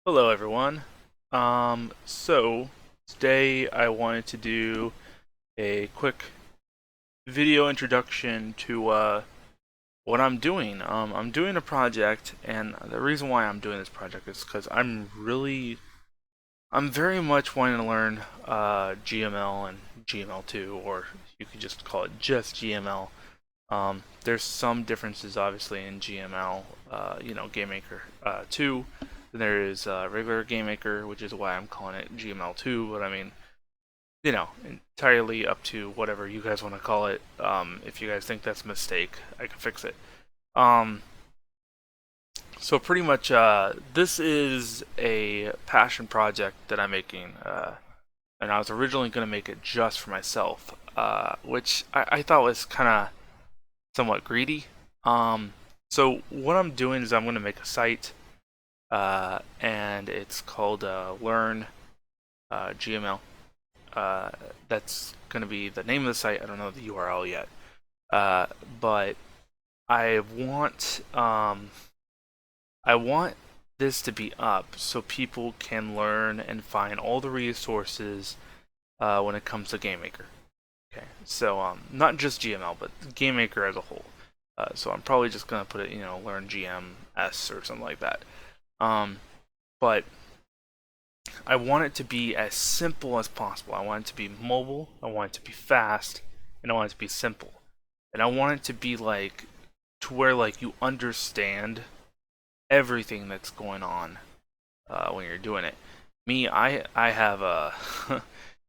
Hello everyone. So today I wanted to do a quick video introduction to what I'm doing. I'm doing a project, and the reason why I'm doing this project is because I'm very much wanting to learn GML and GML2, or you could just call it just GML. There's some differences obviously in GML, GameMaker 2. Then there is regular GameMaker, which is why I'm calling it GML2. But I mean, entirely up to whatever you guys want to call it. If you guys think that's a mistake, I can fix it. Um, so pretty much, this is a passion project that I'm making, and I was originally going to make it just for myself, which I thought was kind of somewhat greedy. Um, so what I'm doing is I'm going to make a site, and it's called Learn GML. Uh, that's going to be the name of the site. I don't know the URL yet, uh, but I want um, I want this to be up so people can learn and find all the resources when it comes to GameMaker. Okay, so not just GML, but GameMaker as a whole. So I'm probably just gonna put it, learn GMS or something like that. But I want it to be as simple as possible. I want it to be mobile. I want it to be fast, and I want it to be simple. And I want it to be like to where like you understand everything that's going on when you're doing it. Me, I have a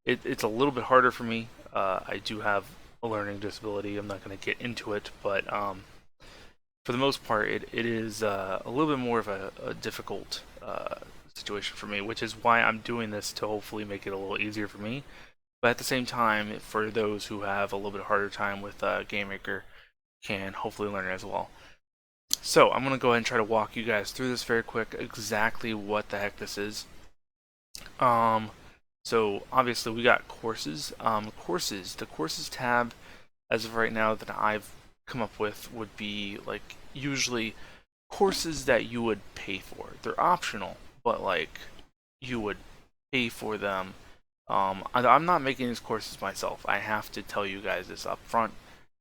it's a little bit harder for me. I do have a learning disability. I'm not going to get into it, but for the most part, it is a little bit more of a difficult situation for me, which is why I'm doing this to hopefully make it a little easier for me. But at the same time, for those who have a little bit harder time with GameMaker, can hopefully learn it as well. So I'm going to go ahead and try to walk you guys through this very quick, exactly what the heck this is. Um, so obviously we got courses. The courses tab, as of right now that I've come up with, would be like usually courses that you would pay for. They're optional, but like you would pay for them. I'm not making these courses myself. I have to tell you guys this up front.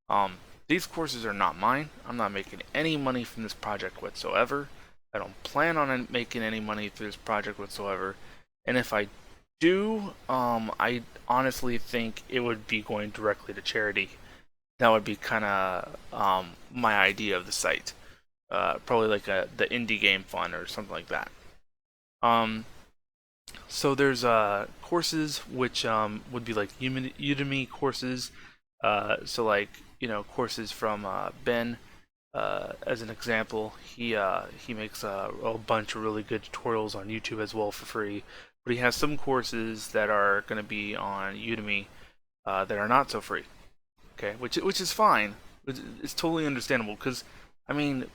Um, these courses are not mine. I'm not making any money from this project whatsoever. I don't plan on making any money through this project whatsoever. And if I do, I honestly think it would be going directly to charity. That would be kind of my idea of the site. Probably like the indie game fund or something like that. Um, so there's courses which would be like Udemy courses. So like courses from Ben. As an example, he makes a bunch of really good tutorials on YouTube as well for free. But he has some courses that are going to be on Udemy that are not so free. Okay, which is fine. It's totally understandable because, I mean,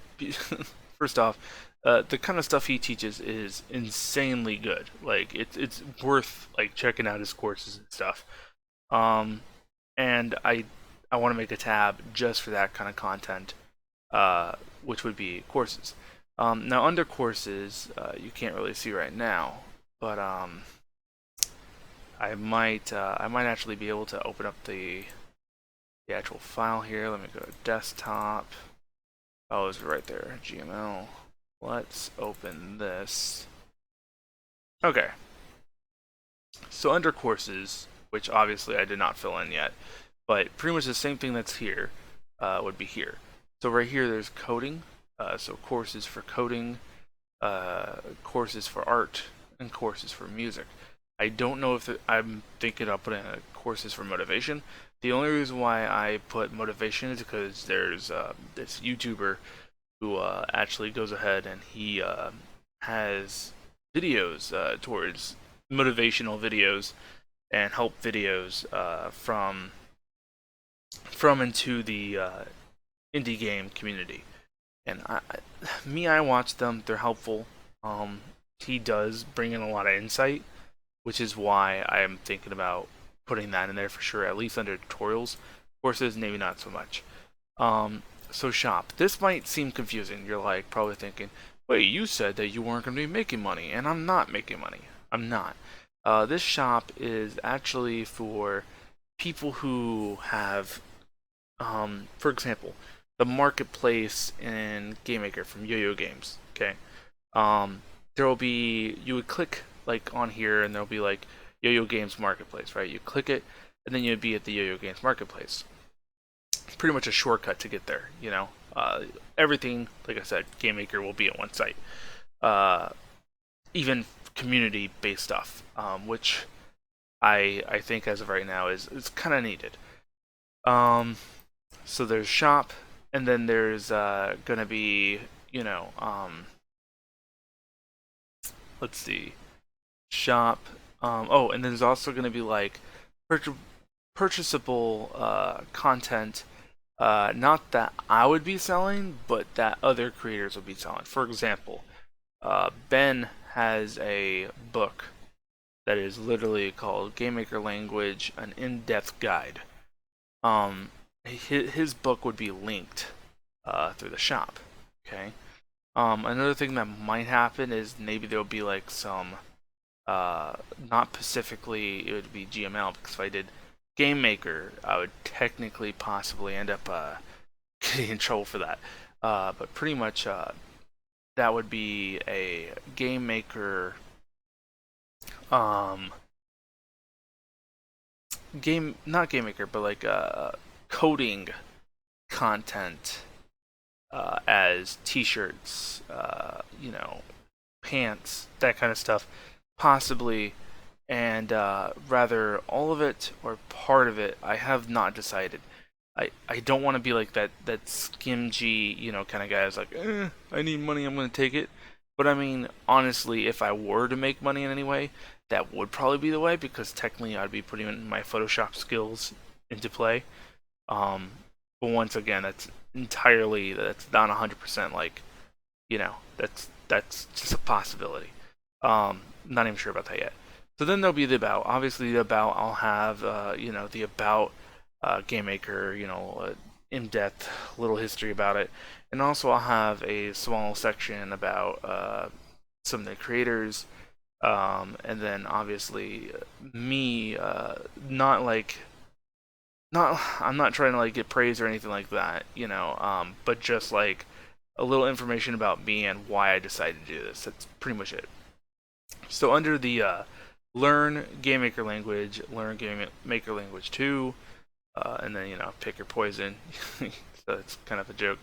first off, the kind of stuff he teaches is insanely good. Like it's worth like checking out his courses and stuff. Um, and I want to make a tab just for that kind of content, which would be courses. Now under courses, you can't really see right now, but I might actually be able to open up the actual file here. Let me go to desktop. Oh, it's right there, GML. Let's open this. Okay, so under courses, which obviously I did not fill in yet, but pretty much the same thing that's here would be here. So right here, there's coding. So courses for coding, courses for art, and courses for music. I don't know if I'm thinking of putting courses for motivation. The only reason why I put motivation is because there's this YouTuber who actually goes ahead and he has videos towards motivational videos and help videos from into the indie game community. And I watch them. They're helpful. He does bring in a lot of insight, which is why I am thinking about putting that in there for sure, at least under tutorials. Courses, maybe not so much. So shop. This might seem confusing. You're like probably thinking, wait, you said that you weren't going to be making money, and I'm not making money. I'm not. This shop is actually for people who have, for example, the marketplace in GameMaker from Yo-Yo Games. Okay, um, there will be you would click like on here, and there'll be like Yo-Yo Games Marketplace, right? You click it, and then you'd be at the Yo-Yo Games Marketplace. It's pretty much a shortcut to get there. Everything, like I said, GameMaker will be at one site. Uh, Even community-based stuff, which I think as of right now is kind of needed. Um, so there's shop, and then there's gonna be you know let's see, shop. Oh, and there's also gonna be like purchasable content. Not that I would be selling, but that other creators would be selling. For example, Ben has a book that is literally called Game Maker Language: An In-Depth Guide. Um, his book would be linked through the shop. Okay. Another thing that might happen is maybe there'll be like some, not specifically it would be GML, because if I did Game Maker, I would technically possibly end up getting in trouble for that. But pretty much that would be a Game Maker um, not Game Maker, but like coding content as T-shirts, pants, that kind of stuff, possibly, and rather all of it or part of it. I have not decided. I don't want to be like that skimgy, kind of guy who's like, I need money, I'm gonna take it. But I mean, honestly, if I were to make money in any way, that would probably be the way, because technically I'd be putting my Photoshop skills into play. Um, but once again, that's not 100% like, that's just a possibility. Not even sure about that yet. So then there'll be the about. Obviously, the about I'll have, the about game maker, in-depth little history about it, and also I'll have a small section about some of the creators, and then obviously me, not like not I'm not trying to like get praise or anything like that, but just like a little information about me and why I decided to do this. That's pretty much it. So under the learn Game Maker language, learn Game Maker language 2, and then pick your poison. So it's kind of a joke.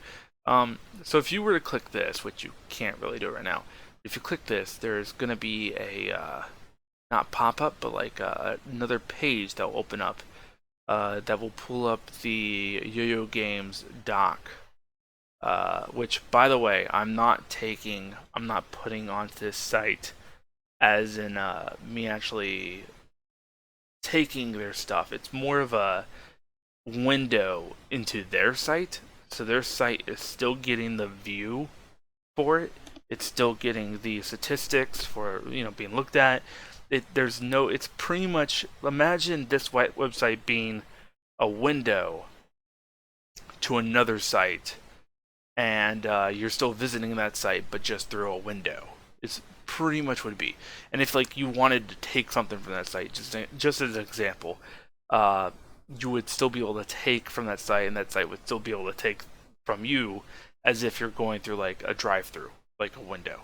So if you were to click this, which you can't really do right now, if you click this, there's gonna be a not pop up, but like another page that will open up, that will pull up the Yo-Yo Games doc. Which, by the way, I'm not putting onto this site as in me actually taking their stuff. It's more of a window into their site. So their site is still getting the view for it. It's still getting the statistics for being looked at. It's pretty much, imagine this website being a window to another site, and you're still visiting that site, but just through a window. It's pretty much what it'd be. And if like you wanted to take something from that site, just as an example, uh, you would still be able to take from that site, and that site would still be able to take from you, as if you're going through like a drive-through, like a window.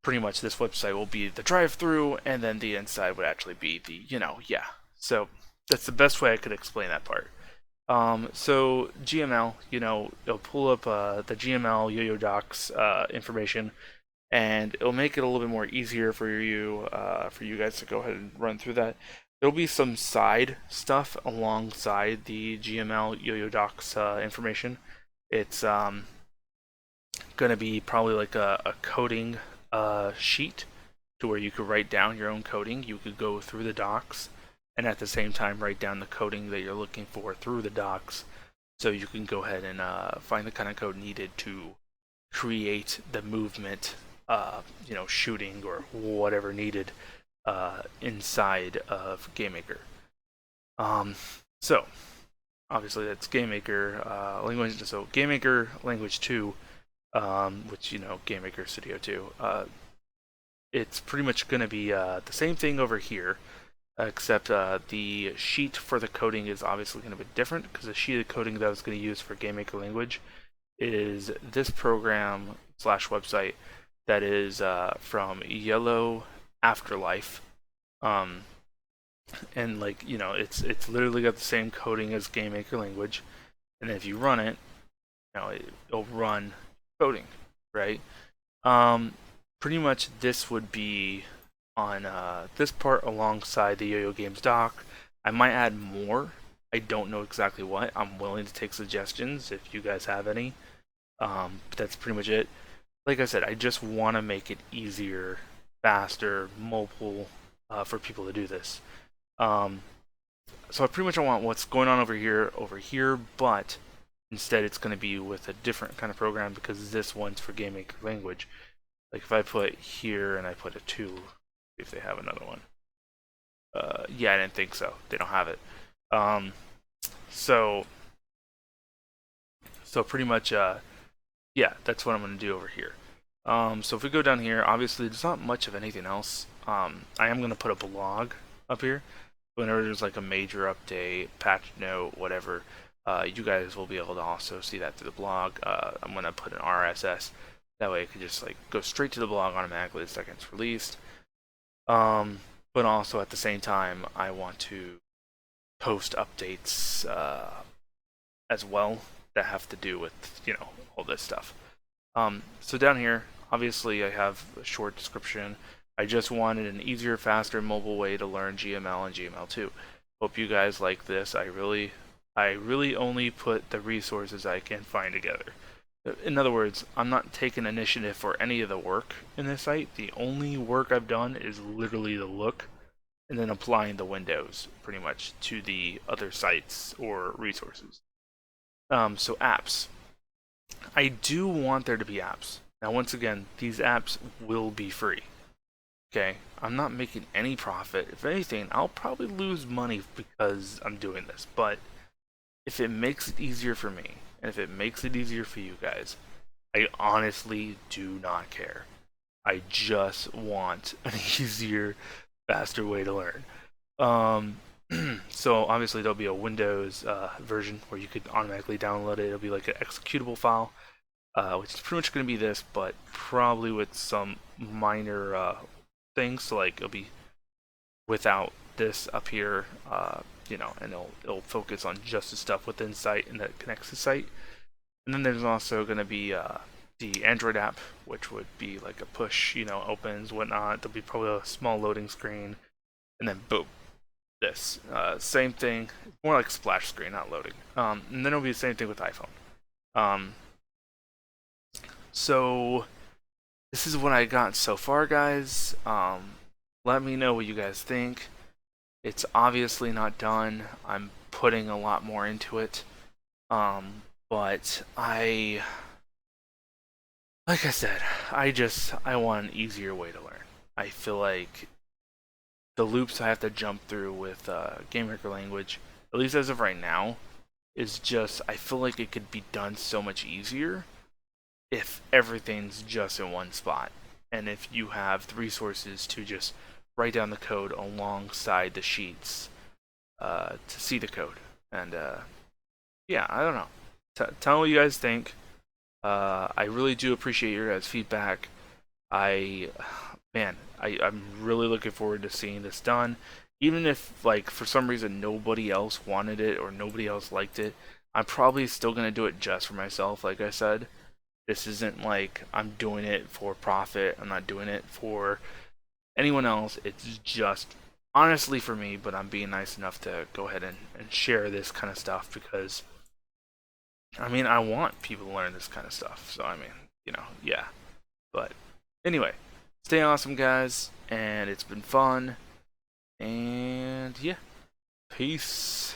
Pretty much this website will be the drive-through, and then the inside would actually be yeah. So that's the best way I could explain that part. So GML, it'll pull up the GML Yo-Yo Docs information, and it'll make it a little bit more easier for you guys to go ahead and run through that. There'll be some side stuff alongside the GML Yo-Yo Docs information. It's gonna be probably like a coding sheet, to where you could write down your own coding. You could go through the docs, and at the same time write down the coding that you're looking for through the docs, so you can go ahead and find the kind of code needed to create the movement, shooting or whatever needed inside of GameMaker. So obviously that's GameMaker language. So GameMaker language 2 which, you know, Game Maker Studio 2. It's pretty much going to be the same thing over here, except the sheet for the coding is obviously going to be different, because the sheet of coding that I was going to use for Game Maker Language is this program slash website that is from Yellow Afterlife. Um, and like, you know, it's literally got the same coding as Game Maker Language, and if you run it, you know, it'll run coding, right? Um, Pretty much this would be on this part alongside the Yo-Yo Games doc. I might add more. I don't know exactly what. I'm willing to take suggestions if you guys have any. But that's pretty much it. Like I said, I just want to make it easier, faster, mobile for people to do this. Um, so I pretty much want what's going on over here, but instead it's going to be with a different kind of program because this one's for Game Maker Language. Like if I put here and I put a 2, if they have another one. Yeah, I didn't think so. They don't have it. Um, so pretty much, yeah, that's what I'm going to do over here. So if we go down here, obviously there's not much of anything else. I am going to put a blog up here. Whenever there's like a major update, patch note, whatever, you guys will be able to also see that through the blog. I'm going to put an RSS. That way it can just like go straight to the blog automatically the second it's released. But also at the same time, I want to post updates as well that have to do with, you know, all this stuff. So down here, obviously I have a short description. I just wanted an easier, faster, mobile way to learn GML and GML2. Hope you guys like this. I really only put the resources I can find together. In other words, I'm not taking initiative for any of the work in this site. The only work I've done is literally the look and then applying the windows pretty much to the other sites or resources. So apps. I do want there to be apps. Now, once again, these apps will be free. Okay, I'm not making any profit. If anything, I'll probably lose money because I'm doing this. But if it makes it easier for me, and if it makes it easier for you guys, I honestly do not care. I just want an easier, faster way to learn. So obviously there'll be a Windows version where you could automatically download it. It'll be like an executable file, which is pretty much going to be this, but probably with some minor things. So like it'll be without this up here, you know, and it'll focus on just the stuff within site and that connects to site. And then there's also going to be the Android app, which would be like a push, you know, opens, whatnot. There'll be probably a small loading screen, and then boom, this. Same thing, more like splash screen, not loading. And then it'll be the same thing with iPhone. So this is what I got so far, guys. Let me know what you guys think. It's obviously not done. I'm putting a lot more into it. But like I said, I want an easier way to learn. I feel like the loops I have to jump through with Game Maker Language, at least as of right now, is just, I feel like it could be done so much easier if everything's just in one spot. And if you have the resources to just write down the code alongside the sheets to see the code. And yeah, I don't know. Tell me what you guys think. I really do appreciate your guys' feedback. I'm really looking forward to seeing this done. Even if, like, for some reason nobody else wanted it or nobody else liked it, I'm probably still going to do it just for myself, like I said. This isn't like I'm doing it for profit. I'm not doing it for anyone else. It's just honestly for me, but I'm being nice enough to go ahead and share this kind of stuff because I mean, I want people to learn this kind of stuff. So, I mean, you know, yeah. But anyway, stay awesome, guys. And it's been fun. And yeah, peace.